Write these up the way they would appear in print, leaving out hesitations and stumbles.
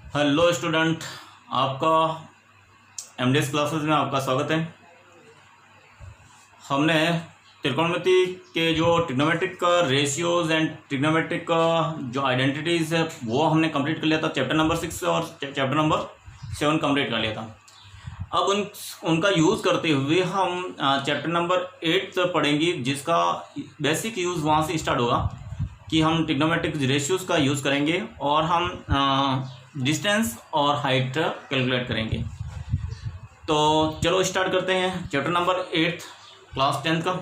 Hello student, आपका MDS classes में आपका स्वागत है। हमने त्रिकोणमिति के जो ट्रिग्नोमेट्रिक का रेशियोज एंड ट्रिग्नोमेट्रिक का जो आइडेंटिटीज़ है वो हमने कंप्लीट कर लिया था। चैप्टर नंबर 6 और चैप्टर नंबर 7 कंप्लीट कर लिया था। अब उनका यूज़ करते हुए हम चैप्टर नंबर 8 पढ़ेंगे, जिसका बेसिक यूज़ वहाँ से स्टार्ट होगा कि हम ट्रिग्नोमेट्रिक रेशियोज का यूज़ करेंगे और हम डिस्टेंस और हाइट कैलकुलेट करेंगे। तो चलो स्टार्ट करते हैं चैप्टर नंबर 8 क्लास 10 का।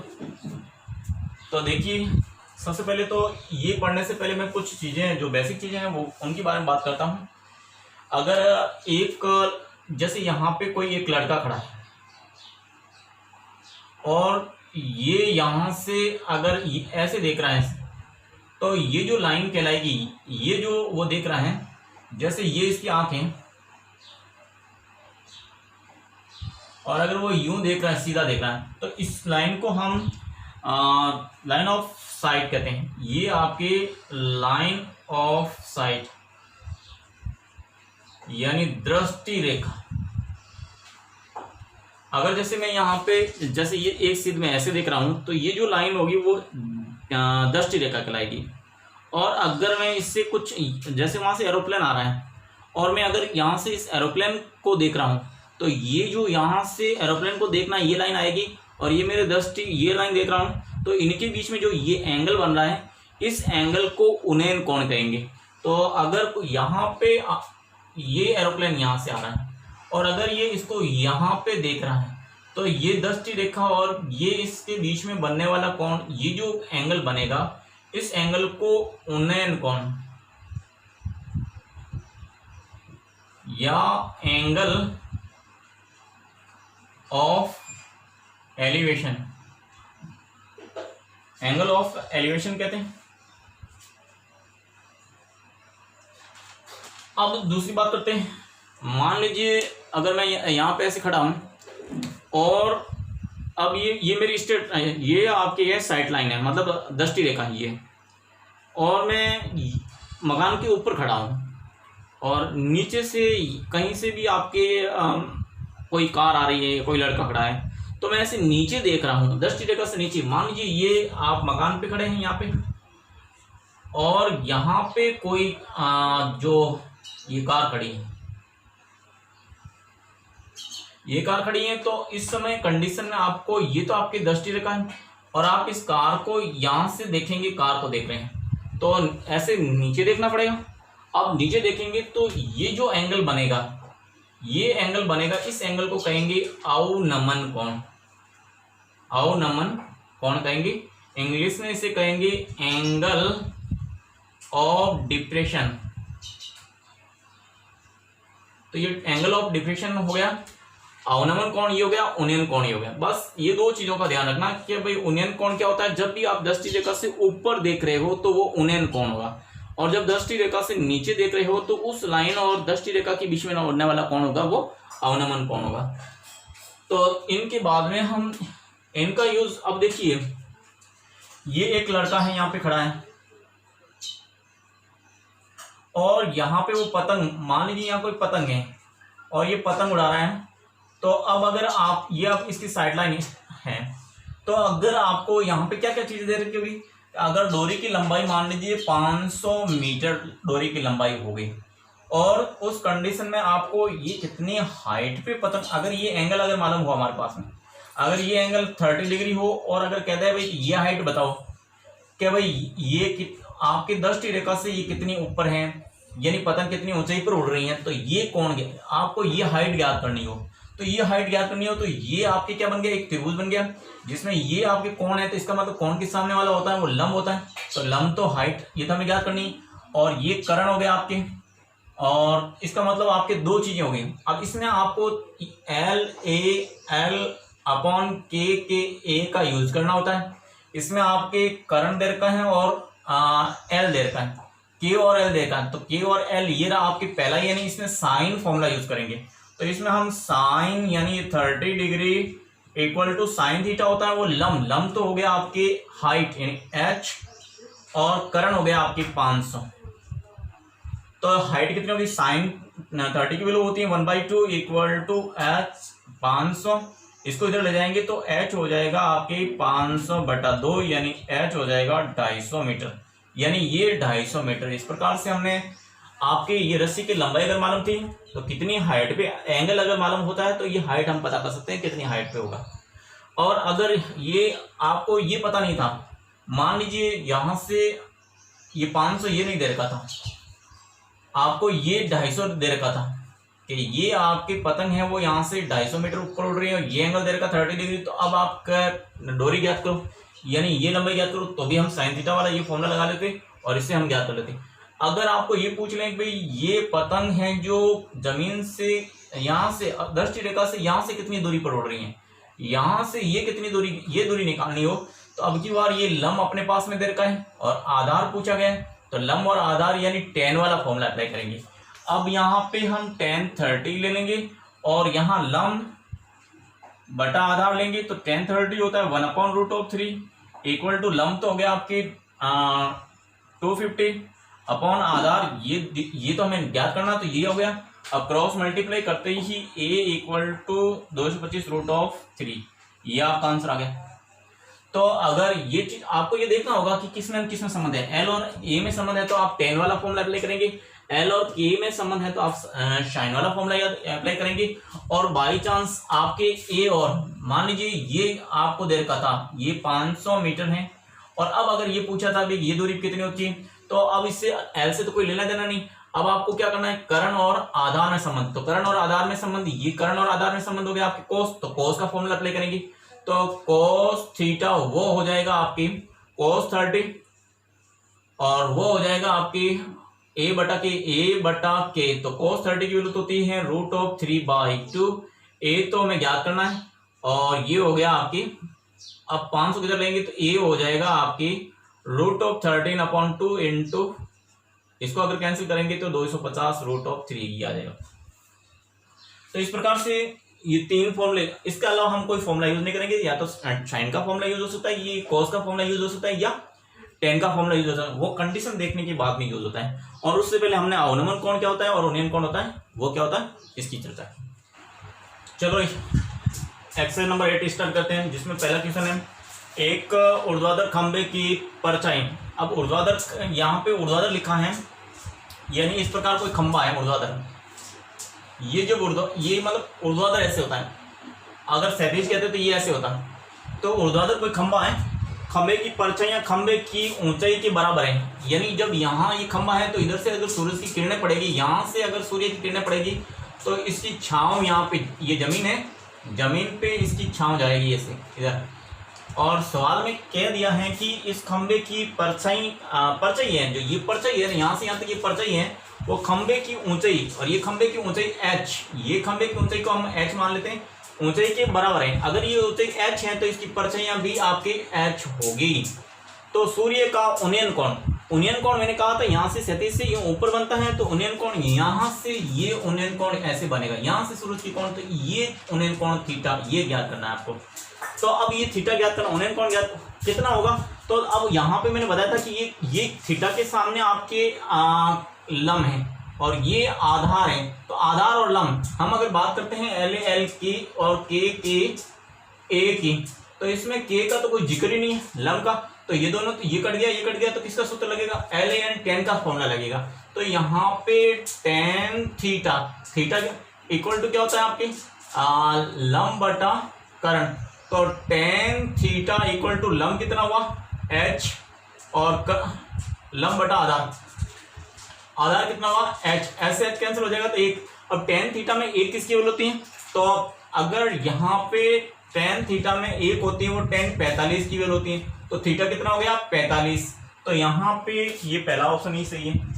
तो देखिए, सबसे पहले तो ये पढ़ने से पहले मैं कुछ चीज़ें जो बेसिक चीज़ें हैं वो उनके बारे में बात करता हूँ। अगर जैसे यहाँ पे कोई एक लड़का खड़ा है और ये यहाँ से अगर ऐसे देख रहा है तो ये जो लाइन कहलाएगी, ये जो वो देख रहा है, जैसे ये इसकी आंखें, और अगर वो यूं देख रहा है, सीधा देख रहा है, तो इस लाइन को हम लाइन ऑफ साइट कहते हैं। ये आपके लाइन ऑफ साइट यानी दृष्टि रेखा। अगर जैसे मैं यहाँ पे जैसे ये एक सीध में ऐसे देख रहा हूं तो ये जो लाइन होगी वो दृष्टि रेखा कहलाएगी। और अगर मैं इससे कुछ जैसे वहां से एरोप्लेन आ रहा है और मैं अगर यहाँ से इस एरोप्लेन को देख रहा हूँ तो ये जो यहाँ से एरोप्लेन को देखना ये लाइन आएगी और ये मेरे दृष्टि ये लाइन देख रहा हूँ, तो इनके बीच में जो ये एंगल बन रहा है इस एंगल को उन्नयन कोण कहेंगे। तो अगर यहाँ पे ये एरोप्लेन यहाँ से आ रहा है और अगर ये इसको यहाँ पे देख रहा है तो ये दृष्टि रेखा और ये इसके बीच में बनने वाला कोण, ये जो एंगल बनेगा इस एंगल को उन्नयन कोण या एंगल ऑफ एलिवेशन कहते हैं। अब दूसरी बात करते हैं। मान लीजिए अगर मैं यहाँ पे ऐसे खड़ा हूं और अब ये मेरी स्ट्रेट, ये आपके ये साइड लाइन है, मतलब दृष्टि रेखा ये, और मैं मकान के ऊपर खड़ा हूँ और नीचे से कहीं से भी आपके कोई कार आ रही है, कोई लड़का खड़ा है, तो मैं ऐसे नीचे देख रहा हूँ दृष्टि रेखा से नीचे। मान लीजिए ये आप मकान पे खड़े हैं यहाँ पे और यहाँ पे कोई जो ये कार खड़ी है, ये कार खड़ी है, तो इस समय कंडीशन में आपको ये तो आपकी दृष्टि रेखा है और आप इस कार को यहाँ से देखेंगे, कार को देख रहे हैं तो ऐसे नीचे देखना पड़ेगा। अब नीचे देखेंगे तो ये जो एंगल बनेगा, ये एंगल बनेगा, इस एंगल को कहेंगे अवनमन कोण। अवनमन कोण कहेंगे, इंग्लिश में इसे कहेंगे एंगल ऑफ डिप्रेशन। तो ये एंगल ऑफ डिप्रेशन हो गया, अवनमन कोण ये हो गया, उन्नयन कोण ये हो गया। बस ये दो चीजों का ध्यान रखना कि भाई उन्नयन कोण क्या होता है। जब भी आप दृष्टि रेखा से ऊपर देख रहे हो तो वो उन्नयन कोण होगा, और जब दृष्टि रेखा से नीचे देख रहे हो तो उस लाइन और दृष्टि रेखा के बीच में होने वाला कोण होगा वो अवनमन कोण होगा। तो इनके बाद में हम इनका यूज, अब देखिए ये एक लड़का है यहाँ पे खड़ा है और यहाँ पे वो पतंग, मान लीजिए यहाँ कोई पतंग है और ये पतंग उड़ा रहा है। तो अब अगर आप ये आप इसकी साइड लाइन है तो अगर आपको यहाँ पे क्या क्या चीजें दे रखी होगी, अगर डोरी की लंबाई मान लीजिए 500 मीटर डोरी की लंबाई हो गई और उस कंडीशन में आपको ये कितनी हाइट पे पतंग, अगर ये एंगल अगर मालूम हो हमारे पास में, अगर ये एंगल 30 डिग्री हो और अगर कहते हैं भाई ये हाइट बताओ कि भाई ये आपकी दृष्टि रेखा से ये कितनी ऊपर है, यानी पतंग कितनी ऊंचाई पर उड़ रही है, तो ये कोण आपको ये हाइट ज्ञात करनी हो, तो ये हाइट ज्ञात करनी हो तो ये आपके क्या बन गया, एक त्रिभुज बन गया जिसमें ये आपके कोण है। तो इसका मतलब कोण के सामने वाला होता है वो लंब होता है, तो लंब तो हाइट ये तो हमें ज्ञात करनी, और ये कर्ण हो गया आपके, और इसका मतलब आपके दो चीजें हो गई। अब इसमें आपको L अपॉन के ए का यूज करना होता है। इसमें आपके कर्ण दे रखा है और एल दे रखा है, के और एल दे रखा है। तो के और एल ये रहा आपके पहला, यानी इसमें साइन फॉर्मूला यूज करेंगे। तो इसमें हम साइन यानी 30 degree equal to sine theta होता है वो लंब तो हो गया आपके हाइट यानी एच, और कर्ण हो गया आपकी 500। तो हाइट कितनी होगी, साइन 30 की वैल्यू होती है 1/2 इक्वल टू h 500, इसको इधर ले जाएंगे तो h हो जाएगा आपके 500/2 यानी h हो जाएगा 250 मीटर, यानी ये 250 मीटर। इस प्रकार से हमने आपके ये रस्सी की लंबाई अगर मालूम थी तो कितनी हाइट पे एंगल अगर मालूम होता है तो ये हाइट हम पता कर सकते हैं कितनी हाइट पे होगा। और अगर ये आपको ये पता नहीं था, मान लीजिए यहां से ये 500 ये नहीं दे रखा था आपको, ये 250 दे रखा था कि ये आपकी पतंग है वो यहाँ से 250 मीटर ऊपर उड़ रही है और ये एंगल दे रखा 30 डिग्री, तो अब आपका डोरी ज्ञात करो यानी ये लंबाई ज्ञात करो, तो भी हम साइन थीटा वाला ये फॉर्मूला लगा लेते और इससे हम ज्ञात कर लेते। अगर आपको ये पूछ लें कि भाई ये पतंग है जो जमीन से यहाँ से दृष्टि रेखा से यहाँ से कितनी दूरी पर उड़ रही है, यहाँ से ये कितनी दूरी, ये दूरी निकालनी हो तो अब की बार ये लंब अपने पास में दे रखा है और आधार पूछा गया है, तो लंब और आधार यानी tan वाला फॉर्मूला अप्लाई करेंगे। अब यहाँ पे हम tan 30 ले लेंगे और यहाँ लंब बटा आधार लेंगे, तो tan 30 होता है 1/√3 इक्वल टू लंब तो हो गया आपके 250 अपॉन आधार, ये तो हमें ज्ञात करना, तो ये हो गया। अब क्रॉस मल्टीप्लाई करते ही a इक्वल टू 225√3, ये आपका आंसर आ गया। तो अगर ये चीज आपको ये देखना होगा कि किसमें किसमें संबंध है, एल और ए में संबंध है तो आप tan वाला फॉर्मूला अप्लाई करेंगे, एल और के में संबंध है तो आप साइन वाला फॉर्मूला अप्लाई करेंगे। और बाई चांस आपके ए और मान लीजिए ये आपको दे रखा था ये 500 मीटर है और अब अगर ये पूछा था भी ये दूरी कितनी होती है, तो अब इससे एल से तो कोई लेना देना नहीं, अब आपको क्या करना है कर्ण और आधार में संबंध, तो कर्ण और आधार में संबंध, ये कर्ण और आधार में संबंध हो गया आपके कोस, तो कोस का फॉर्मूला अप्लाई करेंगे, तो कोस थीटा वो हो जाएगा आपकी कोस 30 और वो हो जाएगा आपकी a बटा के, तो कोस 30 की वैल्यू तो होती है √3/2, a तो हमें ज्ञात करना है और ये हो गया आपकी, अब 500 किधर लेंगे तो a हो जाएगा आपकी √13/2 इंटू, इसको अगर कैंसिल करेंगे तो 250√3 ये आ जाएगा। तो इस प्रकार से ये तीन फॉर्मूले, इसके अलावा हम कोई फॉर्मूला यूज नहीं करेंगे, या तो साइन का फॉर्मूला यूज हो सकता है, ये कॉस का फॉर्मूला यूज हो सकता है, या tan का फॉर्मूला यूज होता है, वो कंडीशन देखने के बाद में यूज होता है। और उससे पहले हमने अवनमन कोण क्या होता है और उन्नयन कोण होता है वो क्या होता है इसकी चर्चा की। चलो एक्सरसाइज नंबर 8 स्टार्ट करते हैं, जिसमें पहला क्वेश्चन है एक ऊर्ध्वाधर खंबे की परछाई। अब ऊर्ध्वाधर, यहाँ पे ऊर्ध्वाधर लिखा है यानी इस प्रकार कोई खंबा है ऊर्ध्वाधर, ये जो ये मतलब ऊर्ध्वाधर ऐसे होता है, अगर क्षैतिज कहते तो ये ऐसे होता है, तो ऊर्ध्वाधर कोई खंबा है, खंबे की परछाइयां खंबे की ऊंचाई के बराबर है, यानी जब यहाँ ये खंबा है तो इधर से अगर सूरज की किरणें पड़ेगी, यहाँ से अगर सूर्य की किरणें पड़ेगी तो इसकी छांव यहाँ पे, ये जमीन है, जमीन पे इसकी छांव जाएगी ऐसे इधर। और सवाल में कह दिया है कि इस खंबे की परछाई है, जो ये परछाई है यहाँ से यहाँ तक ये परछाई है, वो खंबे की ऊंचाई, और ये खंबे की ऊंचाई h, ये खंबे की ऊंचाई को हम h मान लेते हैं, ऊंचाई के बराबर है। अगर ये ऊंचाई h है तो इसकी परछाइयां भी आपके h होगी। तो सूर्य का उन्नयन कोण, उन्नयन कोण मैंने कहा था यहाँ से क्षैतिज से ये ऊपर बनता है, तो उन्नयन कोण यहाँ से ये उन्नयन कोण ऐसे बनेगा, यहाँ से सूरज की कोण, तो ये उन्नयन कोण थीटा, ये ज्ञात करना है आपको। तो अब ये थीटा ज्ञात करना, उन्नयन कोण ज्ञात कितना होगा, तो अब यहाँ पे मैंने बताया था कि ये थीटा के सामने आपके लंब है और ये आधार है, तो आधार और लंब हम अगर बात करते हैं एल की और के ए की, तो इसमें के का तो कोई जिक्र ही नहीं है, लंब का, तो ये दोनों, तो ये कट गया, तो किसका सूत्र लगेगा, एल एन tan का फॉर्मूला लगेगा। तो यहाँ पे tan थीटा इक्वल टू क्या होता है आपके लंब बटा कर्ण, तो tan थीटा इक्वल टू लंब कितना हुआ h और लंब बटा आधार कितना हुआ h, ऐसे h कैंसिल हो जाएगा तो एक। अब tan थीटा में एक किसकी वैल्यू होती है, तो अगर यहाँ पे tan थीटा में एक होती है वो tan 45 की वैल्यू होती है, तो थीटा कितना हो गया 45, तो यहाँ पे ये पहला ऑप्शन ही सही है।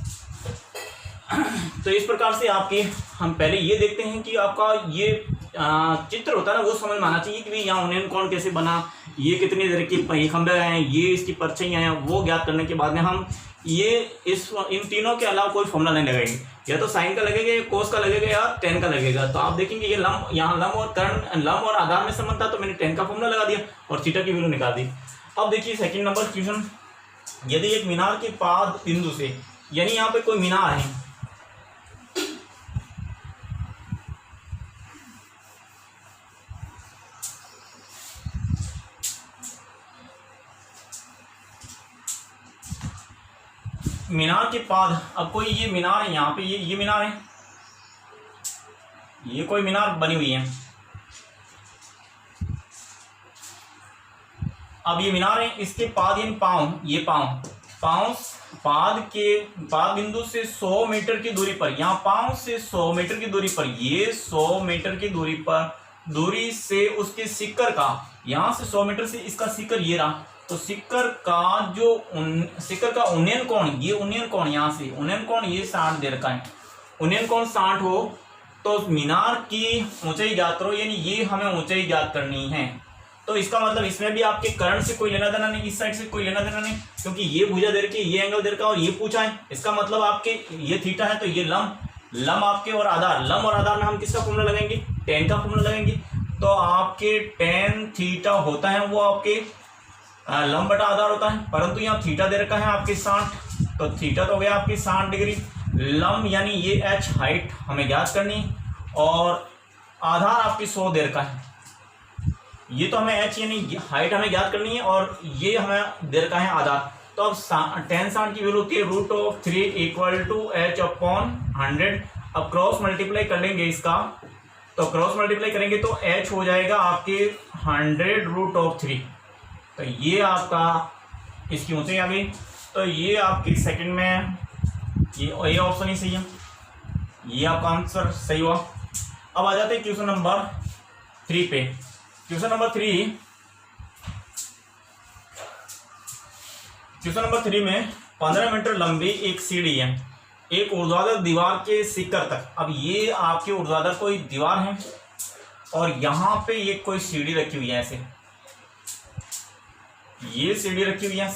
तो इस प्रकार से आपके हम पहले ये देखते हैं कि आपका ये चित्र होता है ना, वो समझ में आना चाहिए कि भाई यहाँ उन्नयन कोण कैसे बना, ये कितनी देर की खंबे हैं, ये इसकी परछाइयां हैं, वो ज्ञात करने के बाद में हम ये इन तीनों के अलावा कोई फॉर्मूला नहीं लगाएंगे, या तो साइन का लगेगा, या कोस का लगेगा, या tan का लगेगा। तो आप देखेंगे ये लंब, यहाँ लंब और कर्ण, लंब और आधार में संबंध था, तो मैंने tan का फॉर्मूला लगा दिया और थीटा की वैल्यू निकाल दी। अब देखिए सेकंड नंबर क्वेश्चन, यदि एक मीनार के पाद बिंदु से, यानी यहाँ पे कोई मीनार है, मीनार के बाद अब कोई ये मीनार है, यहाँ पे ये मीनार है, ये कोई मीनार बनी हुई है। अब ये मीनार है, इसके पाद यानी पाँव, ये पाँव पाद बिंदु से 100 मीटर की दूरी पर, यहाँ पाँव से 100 मीटर की दूरी पर, ये 100 मीटर की दूरी से उसके सिक्कर का, यहाँ से 100 मीटर से इसका सिक्कर ये रहा, तो सिक्कर का सिक्कर का उन्नयन कोण, ये उन्नयन कोण, यहाँ से उन्नयन कोण ये 60 दे रखा है, उन्नयन कोण 60 हो तो मीनार की ऊंचाई ज्ञात करो, यानी ये हमें ऊंचाई ज्ञात करनी है। तो इसका मतलब इसमें भी आपके कर्ण से कोई लेना देना नहीं, इस साइड से कोई लेना देना नहीं, क्योंकि ये भुजा दे रखी है, ये एंगल दे रखा है और ये पूछा है। इसका मतलब आपके ये थीटा है तो ये लंब आपके और आधार, लंब और आधार में हम किसका फॉर्मूला लगाएंगे, टेन का फॉर्मूला लगाएंगे। तो आपके टेन थीटा होता है वो आपके लंब बटा आधार होता है, परंतु यहाँ थीटा दे रखा है आपके 60, तो थीटा तो हो गया आपकी 60 डिग्री। लंब यानी ये h हाइट हमें ज्ञात करनी और आधार आपकी 100 दे रखा है, ये तो हमें h यानी हाइट हमें ज्ञात करनी है और ये हमें दे रखा है आधार। तो अब tan 60 की वैल्यू होती है √3 = h/100। अब क्रॉस मल्टीप्लाई कर लेंगे इसका, तो क्रॉस मल्टीप्लाई करेंगे तो h हो जाएगा आपके 100√3। तो ये आपका इसकी ऊंचाई आ गई। तो ये आपकी सेकंड में ये ऑप्शन ही सही है, ये आपका आंसर सही हुआ। अब आ जाते हैं क्वेश्चन नंबर 3 पे। क्वेश्चन नंबर 3 में 15 मीटर लंबी एक सीढ़ी है एक ऊर्ध्वाधर दीवार के शिखर तक। अब ये आपके ऊर्ध्वाधर कोई दीवार है और यहाँ पे ये कोई सीढ़ी रखी हुई है, ऐसे ये सीढ़ी रखी हुई है,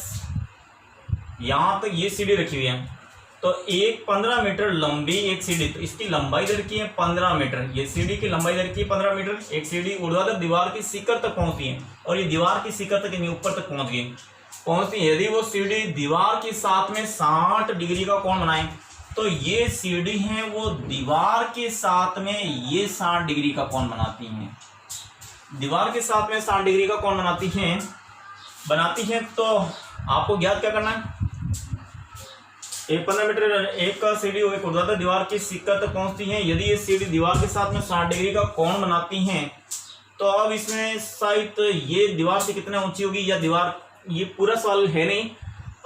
यहाँ तक ये सीढ़ी रखी हुई है। तो एक 15 मीटर लंबी एक सीढ़ी, तो इसकी लंबाई दर की है 15 मीटर, ये सीढ़ी की लंबाई दर की 15 मीटर। एक सीढ़ी ऊर्ध्वाधर दीवार की शिखर तक पहुंचती है और ये दीवार की शिखर तक यानी ऊपर तक पहुंचती है। यदि वो सीढ़ी दीवार के साथ में 60 डिग्री का कोण बनाए, तो ये सीढ़ी है वो दीवार के साथ में ये 60 डिग्री का कोण बनाती हैं, दीवार के साथ में 60 डिग्री का कोण बनाती हैं। तो आपको ज्ञात क्या करना है, एक 15 मीटर एक का सीढ़ी एक ऊर्ध्वाधर दीवार की शिखर तक पहुंचती है। यदि ये सीढ़ी दीवार के साथ में 60 डिग्री का कोण बनाती हैं, तो अब इसमें शायद ये दीवार से कितना ऊंची होगी, या दीवार, ये पूरा सवाल है नहीं।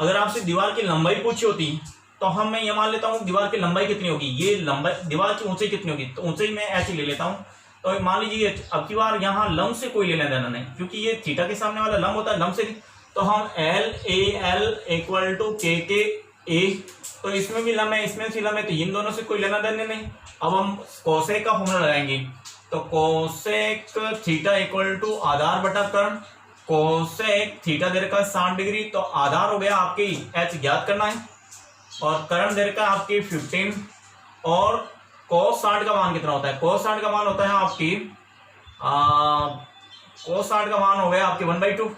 अगर आपसे दीवार की लंबाई पूछी होती तो मैं ये मान लेता हूँ दीवार की लंबाई कितनी होगी, ये लंबाई दीवार की ऊंचाई कितनी होगी, तो ऊंचाई मैं ऐसे ले लेता हूँ। तो मान लीजिए अब की बार यहाँ लंब से कोई लेना देना नहीं, क्योंकि ये थीटा के सामने वाला लंब होता है, लंब से। तो हम LAL = KKA, तो इसमें भी लंब है इसमें भी लंब है, तो इन दोनों से कोई लेना देना नहीं। अब हम कोसेक का फॉर्मूला लगाएंगे, तो कोसेक थीटा = आधार बटा कर्ण। कोसेक थीटा दे रखा है 60 डिग्री, तो आधार हो गया आपकी h ज्ञात करना है और कर्ण दे रखा है आपकी 15। और cos 60 का मान कितना होता है, cos 60 का मान होता है आपकी cos 60 का मान हो गया आपके 1/2,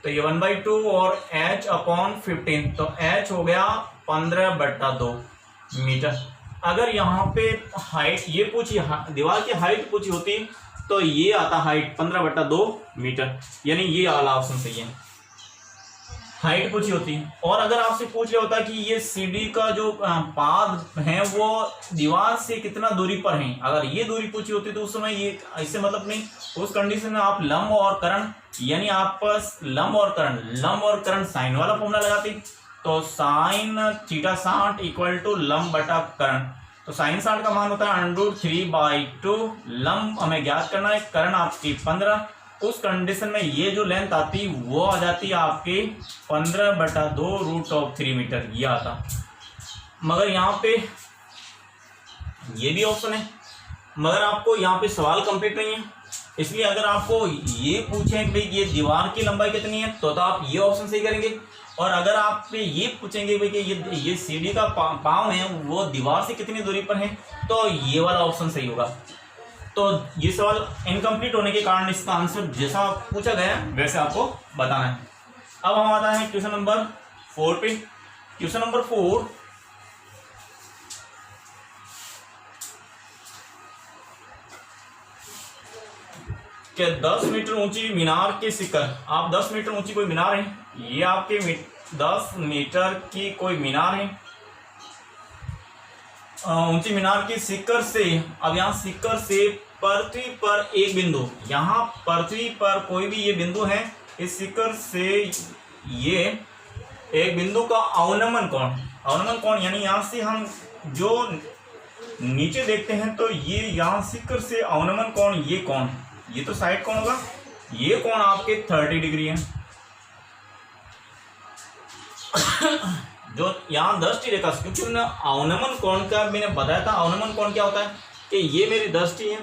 तो ये 1/2 और h/15, तो h हो गया 15/2 मीटर। अगर यहाँ पे हाइट ये पूछी, दीवार की हाइट पूछी होती तो ये आता हाइट 15/2 मीटर, यानी ये वाला ऑप्शन सही है, हाइट पूछी होती। और अगर आपसे पूछ लिया होता कि ये सीढ़ी का जो पाद है वो दीवार से कितना दूरी पर है, अगर ये दूरी पूछी होती तो उस समय ये ऐसे मतलब नहीं, उस कंडीशन में आप लंब और कर्ण, यानी आप लंब और कर्ण साइन वाला फॉर्मूला लगाते, तो साइन थीटा 60 = लंब बटा कर्ण। तो साइन 60 का मान होता है √3/2, लंब हमें ज्ञात करना है, कर्ण आपकी 15। उस कंडीशन में ये जो लेंथ आती वो आ जाती है आपके 15/2 √3 मीटर, ये आता। मगर यहाँ पे ये भी ऑप्शन है, मगर आपको यहाँ पे सवाल कंप्लीट नहीं है, इसलिए अगर आपको ये पूछें कि भाई ये दीवार की लंबाई कितनी है, तो आप ये ऑप्शन सही करेंगे। और अगर आप ये पूछेंगे भाई कि ये सीढ़ी का पाँव है वो दीवार से कितनी दूरी पर है, तो ये वाला ऑप्शन सही होगा। तो ये सवाल इनकम्प्लीट होने के कारण इसका आंसर जैसा पूछा गया वैसे आपको बताना है। अब हम आता है क्वेश्चन नंबर 4 पे। क्वेश्चन नंबर 4, क्या 10 मीटर ऊंची मीनार के शिखर, आप 10 मीटर ऊंची कोई मीनार है, ये आपके 10 मीटर की कोई मीनार है, ऊंची मीनार की शिखर से, अब यहाँ शिखर से पृथ्वी पर एक बिंदु, यहाँ पृथ्वी पर कोई भी ये बिंदु है, इस शिखर से ये एक बिंदु का अवनमन कोण, अवनमन कोण यानी यहाँ से हम जो नीचे देखते हैं तो ये यहाँ शिखर से अवनमन कोण, ये कोण, ये तो साइड कोण होगा, ये कोण आपके 30 डिग्री है। जो यहाँ 10 रेखा, क्योंकि मैंने अवनमन कोण का मैंने बताया था, अवनमन कोण क्या होता है कि ये मेरी 10 है,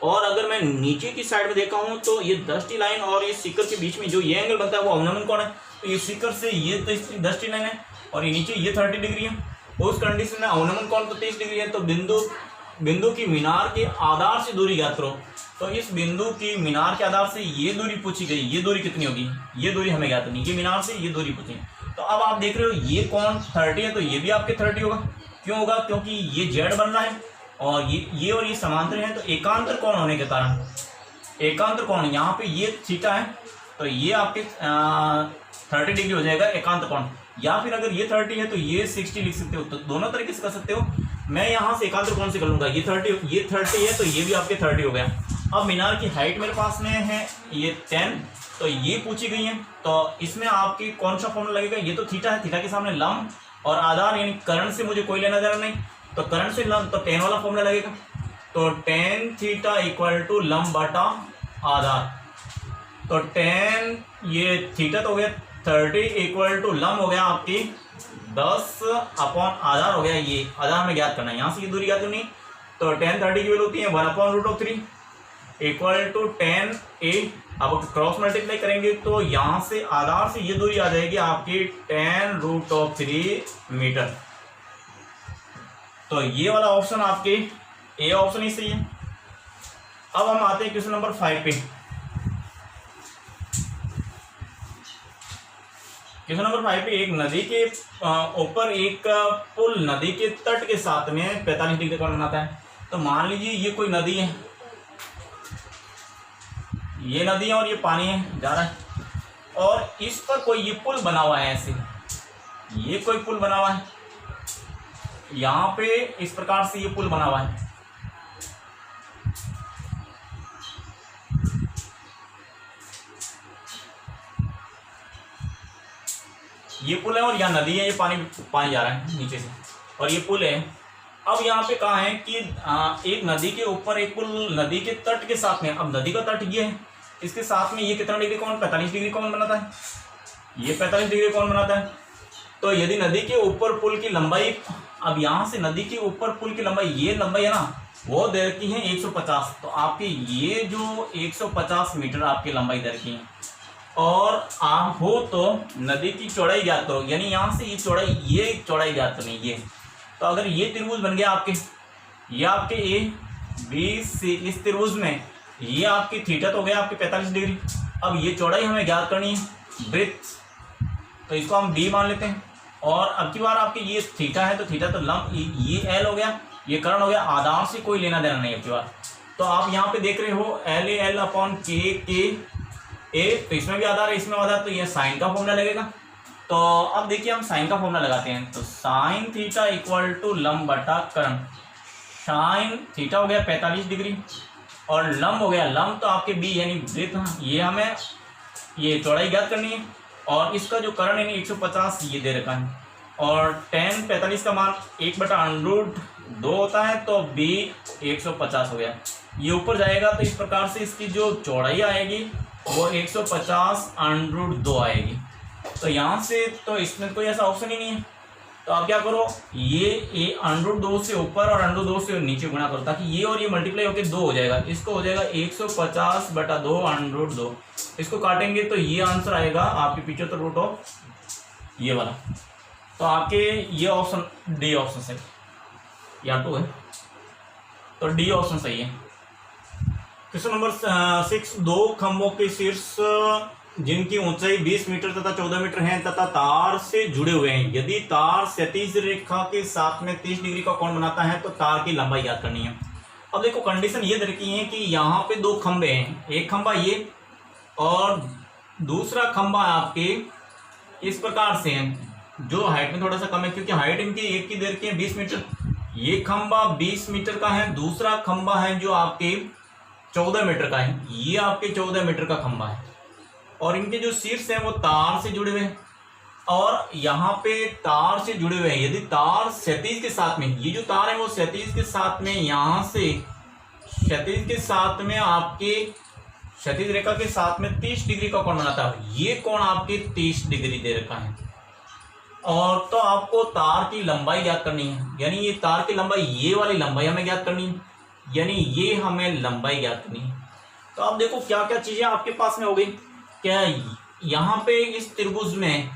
और अगर मैं नीचे की साइड में देखा हूँ तो ये 10 लाइन और ये शिखर के बीच में जो ये एंगल बनता है वो अवनमन कोण है। तो ये शिखर से ये 10 लाइन है और ये नीचे ये 30 डिग्री है। उस कंडीशन में अवनमन कोण तो 30 डिग्री है। तो बिंदु की मीनार के आधार से दूरी ज्ञात करो। तो इस बिंदु की मीनार के आधार से ये दूरी पूछी गई, ये दूरी कितनी होगी, ये दूरी हमें ज्ञात नहीं, ये मीनार से ये दूरी पूछी। तो अब आप देख रहे हो ये कोण 30 है, तो ये भी आपके 30 होगा। क्यों होगा? क्योंकि ये जेड बन रहा है और ये और ये समांतर है, तो एकांतर कोण होने के कारण, एकांतर कोण यहाँ पे ये थीटा है, तो ये आपके 30 डिग्री हो जाएगा एकांत कोण। या फिर अगर ये 30 है तो ये 60 लिख सकते हो। तो दोनों तरीके से कर सकते हो। मैं यहाँ से एकांतर कोण से कर लूँगा। ये 30 है तो ये भी आपके 30 हो गया। अब मीनार की हाइट मेरे पास में है ये 10, तो ये पूछी गई है। तो इसमें आपकी कौन सा फॉर्मूला लगेगा? ये तो थीटा है, थीटा के सामने लंब और आधार यानी कर्ण से मुझे कोई लेना देना नहीं, तो कर्ण से लंब, तो 10 वाला फॉर्मूला लगेगा। तो tan थीटा इक्वल टू लंब बटा आधार। तो 10 ये थीटा तो हो गया 30 इक्वल टू लंब हो गया आपकी 10 अपॉन आधार हो गया। ये आधार में ज्ञात करना है, यहाँ से ये दूरी ज्ञात करनी। तो 10 30 की वैल्यू होती है 1/√3 इक्वल टू 10a। अब क्रॉस मल्टीप्लाई करेंगे तो यहाँ से आधार से ये दूरी आ जाएगी आपकी 10√3 मीटर। तो ये वाला ऑप्शन आपके ए ऑप्शन ही सही है। अब हम आते हैं क्वेश्चन नंबर 5 पे। क्वेश्चन नंबर 5 पे एक नदी के ऊपर एक पुल नदी के तट के साथ में 45 डिग्री कोण बनाता है। तो मान लीजिए ये कोई नदी है, ये नदी है और ये पानी है जा रहा है, और इस पर कोई ये पुल बना हुआ है, ऐसे ये कोई पुल बना हुआ है, यहाँ पे इस प्रकार से ये पुल बना हुआ है। ये पुल है और यहाँ नदी है, ये पानी जा रहा है नीचे से और ये पुल है। अब यहाँ पे कहा है कि एक नदी के ऊपर एक पुल नदी के तट के साथ में, अब नदी का तट ये है, इसके साथ में ये कितना डिग्री कोण? 45 डिग्री कोण बनाता है, ये 45 डिग्री कोण बनाता है। तो यदि नदी के ऊपर पुल की लंबाई, अब यहाँ से नदी के ऊपर पुल की लंबाई, ये लंबाई है ना, वो दे रखी है 150। तो आपकी ये जो 150 मीटर आपकी लंबाई दे रखी है, और आप हो तो नदी की चौड़ाई ज्ञात करो, यानी यहाँ से ये चौड़ाई ज्ञात करनी है। ये तो अगर ये त्रिभुज बन गया आपके, ये आपके ए बी सी, इस त्रिभुज में ये आपकी थीटा तो हो गया आपके 45 डिग्री। अब ये चौड़ाई हमें ज्ञात करनी है, ब्रेथ, तो इसको हम डी मान लेते हैं। और अब की बार आपके ये थीटा है, तो थीटा तो लंब, ये एल हो गया, ये कर्ण हो गया, आधार से कोई लेना देना नहीं अब की बार। तो आप यहाँ पे देख रहे हो एल अपॉन के ए, तो इसमें भी आधार है, इसमें आधार, तो ये साइन का फॉर्मूला लगेगा। तो अब देखिए हम साइन का फॉर्मूला लगाते हैं। तो साइन थीटा इक्वल टू लंब बटा कर्ण। साइन थीटा हो गया 45 डिग्री और लंब हो गया, लंब तो आपके बी यानी ब्रेथ, ये हमें ये चौड़ाई ज्ञात करनी है। और इसका जो कर्ण यानी 150 ये दे रखा है, और tan 45 का मान 1/√2 होता है, तो b 150 हो गया। ये ऊपर जाएगा तो इस प्रकार से इसकी जो चौड़ाई आएगी वो 150/√2 आएगी। तो यहाँ से तो इसमें कोई ऐसा ऑप्शन ही नहीं है। तो आप क्या करो, ये √2 से ऊपर और √2 से नीचे गुणा करो, ताकि ये और ये मल्टीप्लाई होकर 2 हो जाएगा। इसको हो जाएगा 150/2 √2। इसको काटेंगे तो ये आंसर आएगा आपके 75 ये वाला। तो आपके ये ऑप्शन डी ऑप्शन सही, या 2 है, तो डी ऑप्शन सही है। क्वेश्चन नंबर 6, 2 खंभों के शीर्ष जिनकी ऊंचाई 20 मीटर तथा 14 मीटर है तथा तार से जुड़े हुए हैं, यदि तार क्षैतिज रेखा के साथ में 30 डिग्री का कोण बनाता है तो तार की लंबाई ज्ञात करनी है। अब देखो कंडीशन ये दे रखी है कि यहाँ पे 2 खंभे हैं, एक खंभा ये और दूसरा खंभा आपके इस प्रकार से है, जो हाइट में थोड़ा सा कम है क्योंकि हाइट इनकी एक की देर की है 20 मीटर। ये खंबा 20 मीटर का है, दूसरा खंबा है जो आपके 14 मीटर का है, ये आपके 14 मीटर का खंबा है। और इनके जो शीर्ष हैं वो तार से जुड़े हुए हैं और यहाँ पे तार से जुड़े हुए हैं। यदि तार क्षैतिज के साथ में, ये जो तार है वो क्षैतिज के साथ में, यहाँ से क्षैतिज के साथ में आपके क्षैतिज रेखा के साथ में 30 डिग्री का कोण बनाता है। ये कोण आपके 30 डिग्री दे रखा है। और तो आपको तार की लंबाई ज्ञात करनी है, यानी ये तार की लंबाई, ये वाली लंबाई हमें ज्ञात करनी है, यानी ये हमें लंबाई ज्ञात करनी है। तो आप देखो क्या क्या चीजें आपके पास में हो गई। क्या यहाँ पे इस त्रिभुज में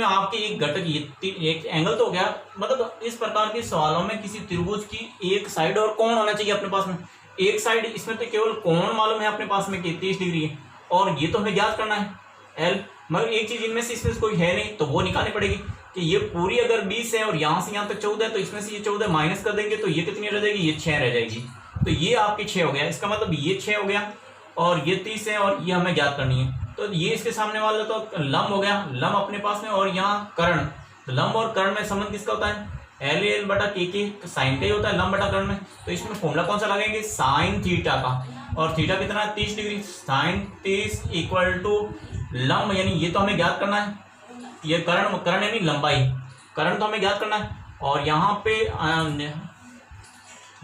आपके एक घटक, एक एंगल तो हो गया। मतलब इस प्रकार के सवालों में किसी त्रिभुज की एक साइड और कोण होना चाहिए अपने पास में। एक साइड, इसमें तो केवल कोण मालूम है अपने पास में कि 30 डिग्री है और ये तो हमें ज्ञात करना है एल। मगर एक चीज इनमें से इसमें कोई है नहीं तो वो निकालनी पड़ेगी कि ये पूरी अगर 20 है और यहाँ से यहाँ तक 14 है तो इसमें से ये 14 माइनस कर देंगे तो ये कितनी रह जाएगी, ये 6 रह जाएगी। तो ये आपकी 6 हो गया, इसका मतलब ये 6 हो गया और ये 30 है और ये हमें ज्ञात करनी है। तो ये इसके सामने वाला तो लंब हो गया, लंब अपने पास में। और यहाँ कर्ण, तो लंब और कर्ण में संबंध किसका होता है, एल एल बटा के साइन का ही होता है लंब बटा कर्ण में। तो इसमें फॉर्मूला कौन सा लगाएंगे, साइन थीटा का। और थीटा कितना है, 30 डिग्री। साइन 30 इक्वल टू लंब, यानी ये तो हमें ज्ञात करना है, ये कर्ण यानी लंबाई, कर्ण तो हमें ज्ञात करना है। और यहाँ पे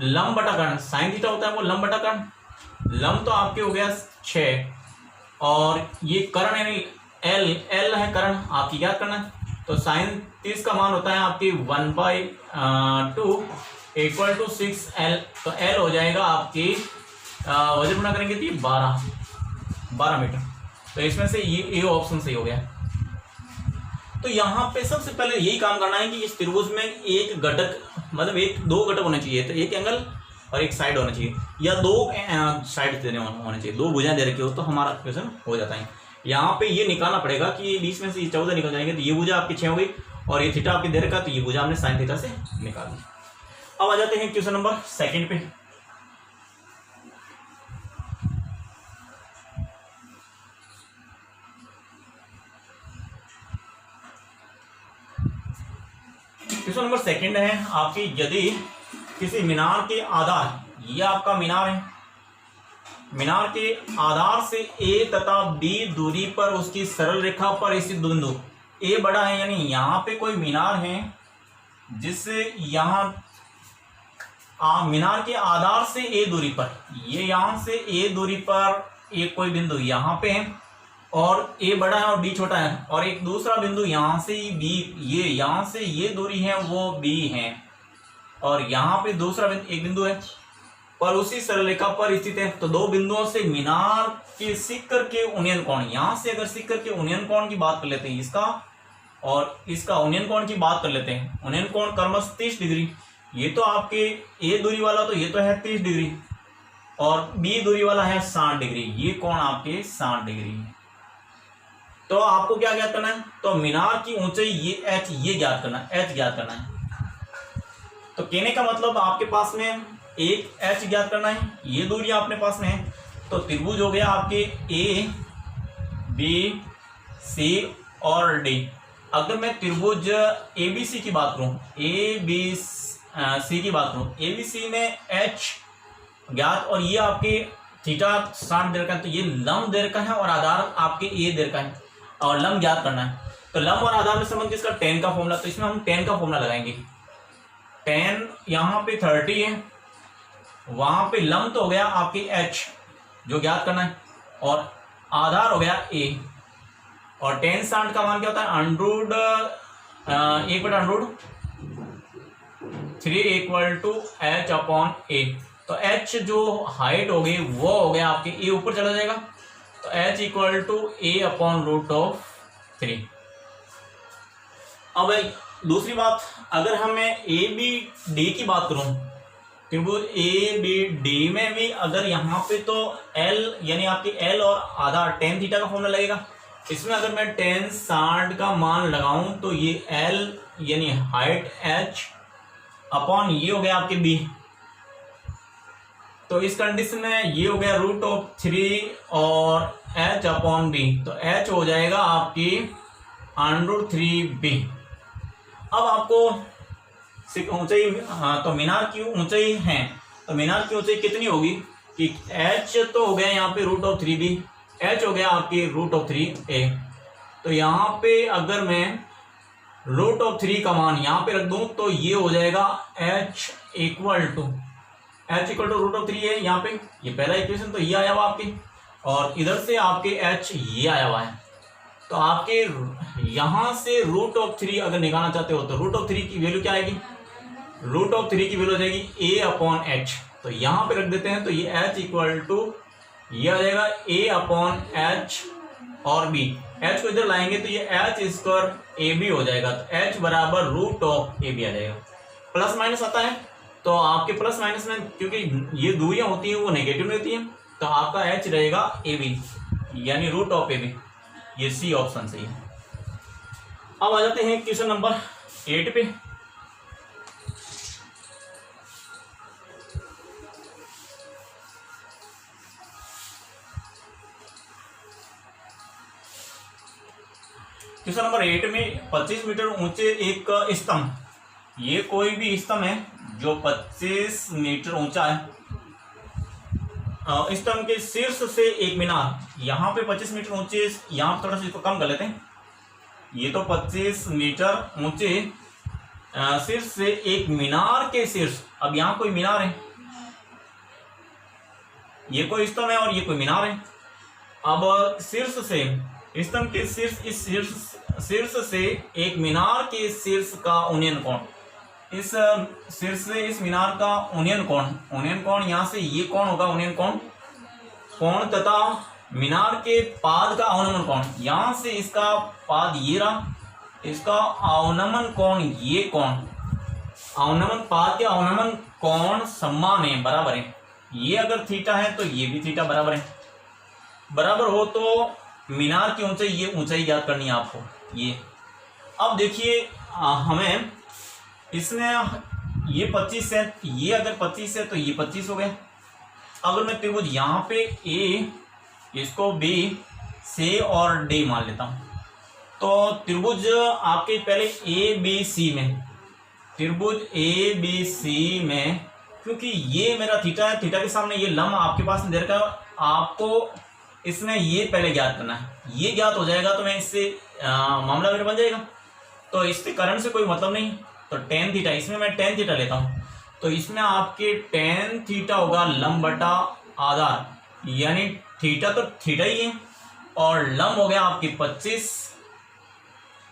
लंब बटा कर्ण, साइन थीटा होता है वो लंब बटा कर्ण। लंब तो आपके हो गया 6 और ये कर्ण यानी एल है कर्ण, आपकी ज्ञात करना है। तो साइन 30 का मान होता है आपकी 1/2 इक्वल टू 6L। तो L हो जाएगा आपकी वजन गुणा करेंगे तो 12 मीटर। तो इसमें से ये ऑप्शन सही हो गया। तो यहाँ पे सबसे पहले यही काम करना है कि इस त्रिभुज में एक घटक, मतलब दो घटक होने चाहिए। तो एक एंगल और एक साइड होना चाहिए, या दो साइड देने होने चाहिए, दो भुजाएं दे रखी हो तो हमारा क्वेश्चन हो जाता है। यहाँ पे ये निकालना पड़ेगा कि बीच में से ये 14 निकल जाएंगे तो ये भुजा आपकी 6 हो गई और ये थीटा आपकी दे रखा तो ये भुजा हमने साइन थीटा से निकाल दी। अब आ जाते हैं क्वेश्चन नंबर 2 पे। क्वेश्चन नंबर 2 है आपकी, यदि किसी मीनार के आधार, ये आपका मीनार है, मीनार के आधार से ए तथा बी दूरी पर उसकी सरल रेखा पर स्थित बिंदु ए बड़ा है, यानी यहाँ पे कोई मीनार है जिससे यहाँ मीनार के आधार से ए दूरी पर, ये यहाँ से ए दूरी पर एक कोई बिंदु यहाँ पे है और ए बड़ा है और बी छोटा है, और एक दूसरा बिंदु यहाँ से बी, ये यहाँ से ये दूरी है वो बी है और यहाँ पे दूसरा एक बिंदु है पर उसी सरल रेखा पर स्थित है। तो दो बिंदुओं से मीनार के शिखर के उन्नयन कोण, यहाँ से अगर शिखर के उन्नयन कोण की बात कर लेते हैं, इसका और इसका उन्नयन कोण की बात कर लेते हैं, उन्नयन कोण क्रमश 30 डिग्री। ये तो आपके ए दूरी वाला तो ये तो है 30 डिग्री और बी दूरी वाला है 60 डिग्री, ये कोण आपके 60 डिग्री। तो आपको क्या ज्ञात करना है, तो मीनार की ऊंचाई ये एच, ये ज्ञात करना है, एच ज्ञात करना है। तो कहने का मतलब आपके पास में एक एच ज्ञात करना है, ये दूरी अपने पास में है। तो त्रिभुज हो गया आपके ए बी सी और डी। अगर मैं त्रिभुज ए बी सी की बात करूं, ए बी सी की बात करूं, ए बी सी में एच ज्ञात और ये आपके थीटा 60 दे रखा है, तो ये लंब दे रखा है और आधार आपके ए दे रखा है और लंब ज्ञात करना है। तो लंब और आधार में संबंध किसका, tan का फॉर्मूला। तो इसमें हम tan का फॉर्मूला लगाएंगे। tan यहाँ पे 30 है, वहां पे लंब तो हो गया आपकी h जो ज्ञात करना है और आधार हो गया a, और tan 60 का मान क्या होता है, under root 1/√3 equal to h upon a। तो h जो हाइट हो गई वो हो गया आपके a ऊपर चला जाएगा, तो h equal to a upon √3। अब दूसरी बात, अगर हमें ए बी डी की बात करूं, त्रिभुज ए बी डी में भी अगर यहाँ पे तो L यानी आपकी L और आधार tan थीटा का फॉर्मूला लगेगा। इसमें अगर मैं tan 60 का मान लगाऊं तो ये L यानी हाइट h अपॉन ये हो गया आपके B। तो इस कंडीशन में ये हो गया √3 और h अपॉन B। तो h हो जाएगा आपकी √3b। अब आपको ऊंचाई, तो मीनार की ऊंचाई है, तो मीनार की ऊंचाई कितनी होगी कि h तो हो गया यहाँ पे √3b, h हो गया आपकी √3a। तो यहाँ पे अगर मैं √3 का मान यहाँ पे रख दूं तो ये हो जाएगा h इक्वल टू √3 है यहाँ पे, ये पहला इक्वेशन तो ये आया हुआ आपके, और इधर से आपके h ये आया हुआ है। तो आपके यहां से √3 अगर निकालना चाहते हो तो √3 की वैल्यू क्या आएगी, √3 की वैल्यू हो जाएगी a/h। तो यहां पे रख देते हैं, तो ये h इक्वल टू ये आ जाएगा a/h और b, h को इधर लाएंगे तो ये h² ab हो जाएगा। तो h बराबर √ab आ जाएगा। प्लस माइनस आता है तो आपके प्लस माइनस में क्योंकि ये दूरियां होती हैं वो नेगेटिव में होती हैं, तो आपका h रहेगा ab यानी √ab। ये सी ऑप्शन सही है। अब आ जाते हैं क्वेश्चन नंबर 8 पे। क्वेश्चन नंबर 8 में 25 मीटर ऊंचे एक स्तंभ, ये कोई भी स्तंभ है जो 25 मीटर ऊंचा है, स्तंभ के शीर्ष से एक मीनार, यहाँ पे 25 मीटर ऊंचे, यहाँ थोड़ा सा इसको कम कर लेते हैं, ये तो 25 मीटर ऊंचे शीर्ष से एक मीनार के शीर्ष। अब यहाँ कोई मीनार है, ये कोई स्तंभ है और ये कोई मीनार है। अब शीर्ष से स्तंभ के शीर्ष, इस शीर्ष से एक मीनार के शीर्ष का उन्नयन कोण, इस शीर्ष से इस मीनार का उन्नयन कोण यहाँ से ये कोण होगा उन्नयन कोण तथा मीनार के पाद का अवनमन कोण, यहाँ से इसका पाद ये रहा, इसका अवनमन कोण ये कोण, अवनमन पाद के अवनमन कोण समान है, बराबर है। ये अगर थीटा है तो ये भी थीटा बराबर है, बराबर हो तो मीनार की ऊंचाई, ये ऊंचाई ज्ञात करनी है आपको ये। अब देखिए हमें इसमें ये 25 है, ये अगर 25 है तो ये 25 हो गया। अगर मैं त्रिभुज यहाँ पे ए, इसको बी, सी और डी मान लेता हूं, तो त्रिभुज आपके पहले ए बी सी में, त्रिभुज ए बी सी में, क्योंकि ये मेरा थीटा है, थीटा के सामने ये लंब आपके पास दे रखा है, आपको इसमें ये पहले ज्ञात करना है। ये ज्ञात हो जाएगा तो मैं इससे मामला मेरा बन जाएगा, तो इससे करंट से कोई मतलब नहीं। तो tan थीटा, इसमें मैं tan थीटा लेता हूं, तो इसमें आपके tan थीटा होगा लंब बटा आधार, यानी थीटा तो थीटा ही है और लंब हो गया आपके 25।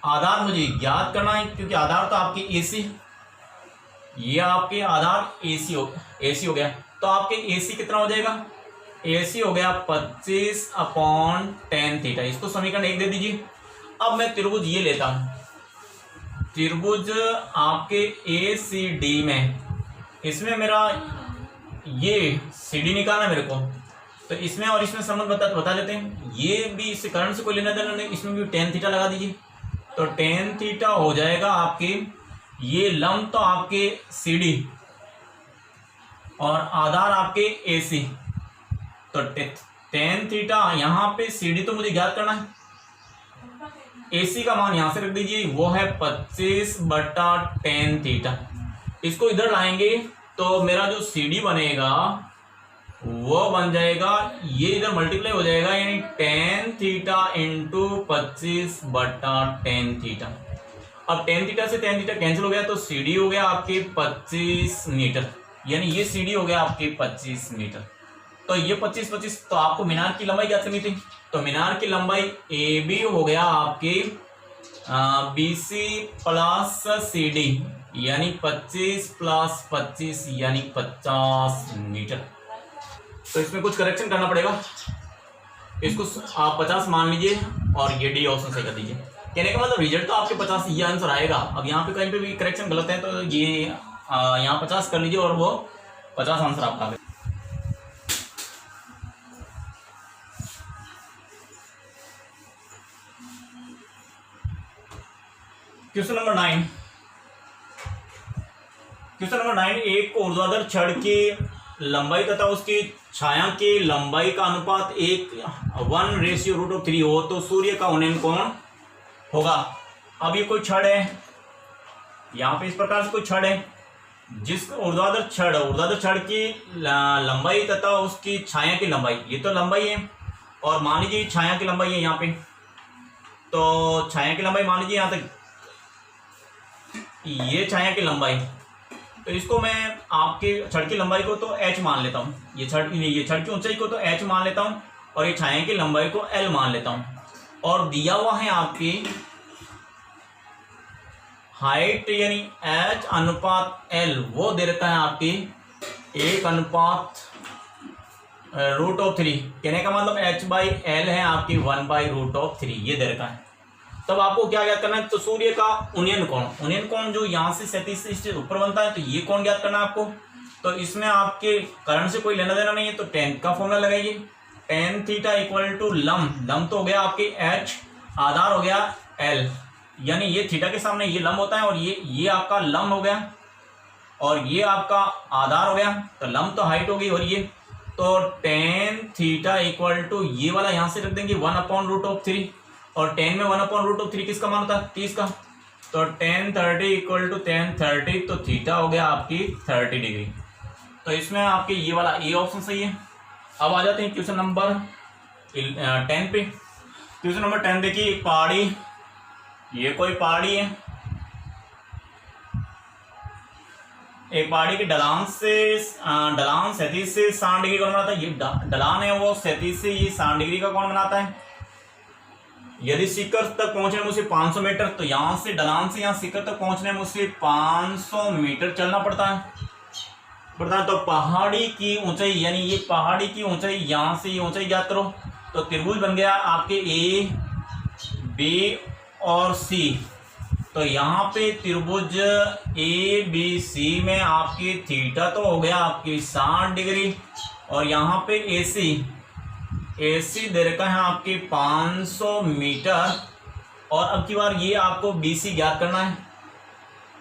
आधार मुझे ज्ञात करना है क्योंकि आधार तो आपके AC, ये आपके आधार AC हो गया। तो आपके AC कितना हो जाएगा, AC हो गया 25/tan थीटा। इसको समीकरण 1 दे दीजिए। अब मैं त्रिभुज ये लेता हूं, त्रिभुज आपके ACD में, इसमें मेरा ये CD निकालना मेरे को, तो इसमें और इसमें संबंध बता देते हैं। ये भी इससे करंट से कोई लेना देना नहीं, इसमें भी tan थीटा लगा दीजिए। तो tan थीटा हो जाएगा आपके, ये लंब तो आपके CD और आधार आपके AC, तो tan थीटा यहाँ पे CD तो मुझे ज्ञात करना है, AC का मान यहां से रख दीजिए, वो है 25/tan थीटा। इसको इधर लाएंगे तो मेरा जो CD बनेगा वो बन जाएगा, ये इधर मल्टीप्लाई हो जाएगा, यानी tan theta into 25/tan theta. अब tan थीटा से tan थीटा कैंसिल हो गया तो CD हो गया आपके 25 मीटर, यानी ये CD हो गया आपके 25 मीटर। तो ये 25 तो आपको मीनार की लंबाई क्या करनी थी, तो मीनार की लंबाई AB हो गया आपके BC प्लस CD, यानी 25 + 25 यानी 50 मीटर। तो इसमें कुछ करेक्शन करना पड़ेगा, इसको आप 50 मान लीजिए और ये डी ऑप्शन सही कर दीजिए। कहने का मतलब रिजल्ट तो आपके 50 ये आंसर आएगा। अब यहाँ पे कहीं पे भी करेक्शन गलत है तो ये यहाँ 50 कर लीजिए और वो 50 आंसर आपका है। क्वेश्चन नंबर 9, क्वेश्चन नंबर 9, एक ऊर्ध्वाधर छड़ की लंबाई तथा उसकी छाया की लंबाई का अनुपात 1:3 हो तो सूर्य का उन्नयन कोण होगा। अब ये कोई छड़ है, यहाँ पे इस प्रकार से कोई छड़ है, जिस ऊर्ध्वाधर छड़ की लंबाई तथा उसकी छाया की लंबाई, ये तो लंबाई है, और मान लीजिए छाया की लंबाई है यहाँ पे, तो छाया की लंबाई मान लीजिए यहाँ तक, ये छाया की लंबाई, तो इसको मैं आपके छड़ की लंबाई को तो h मान लेता हूँ, ये छड़ की ऊंचाई को तो h मान लेता हूँ, और ये छाया की लंबाई को l मान लेता हूँ। और दिया हुआ है आपकी हाइट यानी h अनुपात l, वो दे रखा है आपकी 1/√3। कहने का मतलब h/l है आपकी 1/√3, ये दे रखा है। तब आपको क्या ज्ञात करना है, तो सूर्य का उन्नयन कोण जो यहाँ से 37 से ऊपर बनता है, तो ये कोण ज्ञात करना है आपको। तो इसमें आपके करण से कोई लेना देना नहीं है, तो tan का फॉर्मूला लगाइए, tan थीटा इक्वल टू लम तो हो गया आपके h, आधार हो गया l, यानी ये थीटा के सामने ये लम होता है, और ये आपका लम हो गया, और ये आपका आधार हो गया, तो लम तो हाइट हो गई, और ये तो tan थीटा इक्वल टू ये वाला यहाँ से रख देंगे 1/√3, और tan में 1/√3 किसका मान होता है, 30 का, तो tan 30 इक्वल टू tan 30, तो थीटा हो गया आपकी 30 डिग्री। तो इसमें आपके ये वाला ए ऑप्शन सही है। अब आ जाते हैं क्वेश्चन नंबर 10 पे। क्वेश्चन नंबर 10 देखिए, एक पहाड़ी, ये कोई पहाड़ी है, एक पहाड़ी की ढलान 37 से 60 डिग्री कोण बनाता है। ये ढलान है वो 37 से ये 60 डिग्री का कोण बनाता है। यदि शिखर तक पहुंचने में मुझे 500 मीटर, तो यहाँ से ढलान से यहाँ शिखर तक पहुंचने में मुझे 500 मीटर चलना पड़ता है। तो पहाड़ी की ऊंचाई, यानी ये पहाड़ी की ऊंचाई, यहाँ से ये ऊंचाई ज्ञात करो। तो त्रिभुज बन गया आपके ए, बी और सी। तो यहाँ पे त्रिभुज ए बी सी में आपकी थीटा तो हो गया आपकी 60 डिग्री, और यहाँ पे एसी दे रखा है आपके 500 मीटर, और अब की बार ये आपको बीसी ज्ञात करना है।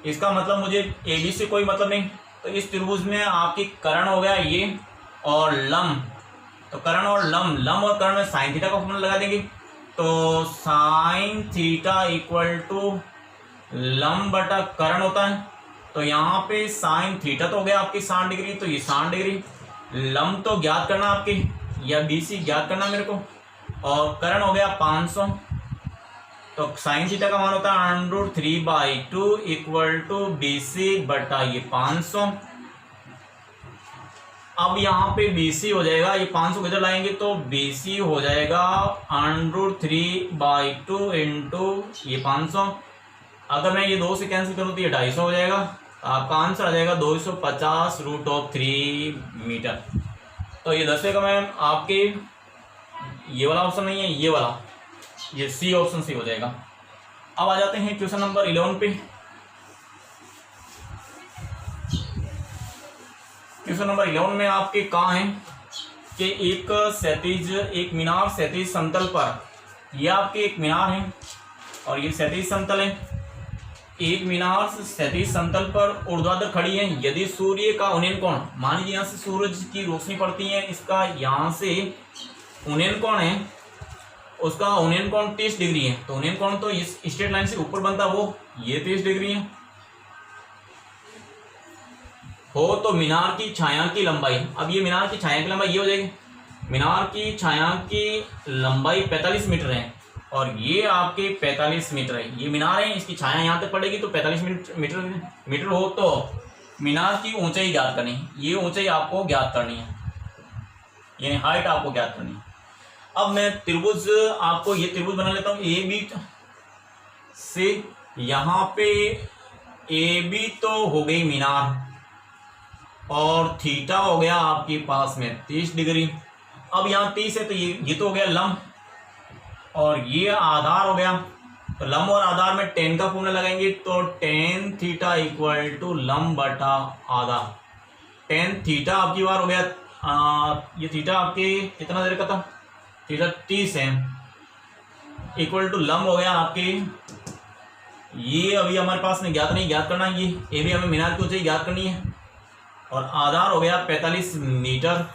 इसका मतलब मुझे एबी से कोई मतलब नहीं, तो इस त्रिभुज में आपकी कर्ण हो गया ये, और लम, तो कर्ण और लम और कर्ण में साइन थीटा का फॉर्मूला लगा देंगे। तो साइन थीटा इक्वल टू लम बटा कर्ण होता है। तो यहाँ पे साइन थीटा तो हो गया आपकी 60 डिग्री, तो ये 60 डिग्री, लम तो ज्ञात करना आपकी, या बीसी ज्ञात करना मेरे को, और कर्ण हो गया 500। तो साइन थीटा का मान होता है √3/2 इक्वल टू बीसी बटा ये 500। अब यहाँ पे बीसी हो जाएगा, ये 500 किधर लाएंगे, तो बीसी हो जाएगा √3/2 इंटू ये 500। अगर मैं ये 2 से कैंसिल करूँ तो ये 250 हो जाएगा। आपका आंसर आ जाएगा 250√3 मीटर। तो ये 10 का मैम आपके ये वाला ऑप्शन नहीं है, ये वाला, ये सी ऑप्शन सी हो जाएगा। अब आ जाते हैं क्वेश्चन नंबर 11 पे। क्वेश्चन नंबर 11 में आपके कहाँ है कि एक मीनार क्षैतिज समतल पर, ये आपके एक मीनार है और ये क्षैतिज समतल है। एक मीनार क्षैतिज समतल पर ऊर्ध्वाधर खड़ी है। यदि सूर्य का उन्नयन कोण, मान लीजिए यहाँ से सूरज की रोशनी पड़ती है, इसका यहाँ से उन्नयन कोण है, उसका उन्नयन कोण 30 डिग्री है। तो उन्नयन कोण तो इस स्ट्रेट लाइन से ऊपर बनता, वो ये 30 डिग्री है हो। तो मीनार की छाया की लंबाई, अब ये मीनार की छाया की लंबाई ये हो जाएगी, मीनार की छाया की लंबाई 45 मीटर है, और ये आपके 45 मीटर है। ये मीनार है, इसकी छाया यहाँ तक पड़ेगी, तो 45 मीटर हो। तो मीनार की ऊंचाई ज्ञात करनी है, ये ऊंचाई आपको ज्ञात करनी है, यानी हाइट आपको ज्ञात करनी है। अब मैं त्रिभुज, आपको ये त्रिभुज बना लेता हूँ ए बी से। यहाँ पे ए बी तो हो गई मीनार, और थीटा हो गया आपके पास में 30 डिग्री। अब यहाँ 30 है, तो ये तो हो गया लंब, और ये आधार हो गया। तो लंब और आधार में tan का फॉर्मूला लगाएंगे, तो tan थीटा इक्वल टू लंब बटा आधार। tan थीटा आपकी बार हो गया, ये थीटा आपके कितना देर का था, थीटा 30 है, इक्वल टू लंब हो गया आपके, ये अभी हमारे पास में ज्ञात नहीं, ज्ञात करना है। ये भी हमें मीनार की ऊंचाई ज्ञात करनी है, और आधार हो गया 45 मीटर।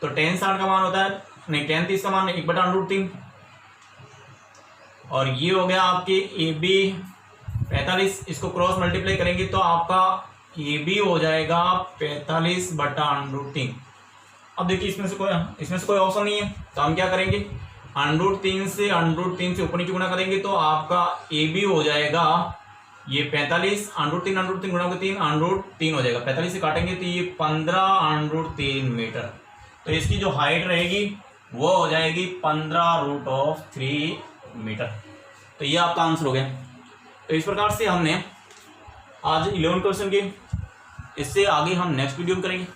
तो tan 60 का मान होता है, नहीं tan 30 का मान 1/√3, और ये हो गया आपके ए बी 45, इसको क्रॉस मल्टीप्लाई करेंगे तो आपका ए बी हो जाएगा 45/√3। अब देखिए इसमें से कोई ऑप्शन नहीं है, तो हम क्या करेंगे, √3 से ऊपर नीचे गुणा करेंगे तो आपका ए बी हो जाएगा ये 45, √3 गुणा के 3 √3 हो जाएगा, 45 से काटेंगे तो ये 15 √3 मीटर। तो इसकी जो हाइट रहेगी वो हो जाएगी 15√3 मीटर। तो ये आपका आंसर हो गया। तो इस प्रकार से हमने आज 11 क्वेश्चन किए, इससे आगे हम नेक्स्ट वीडियो में करेंगे।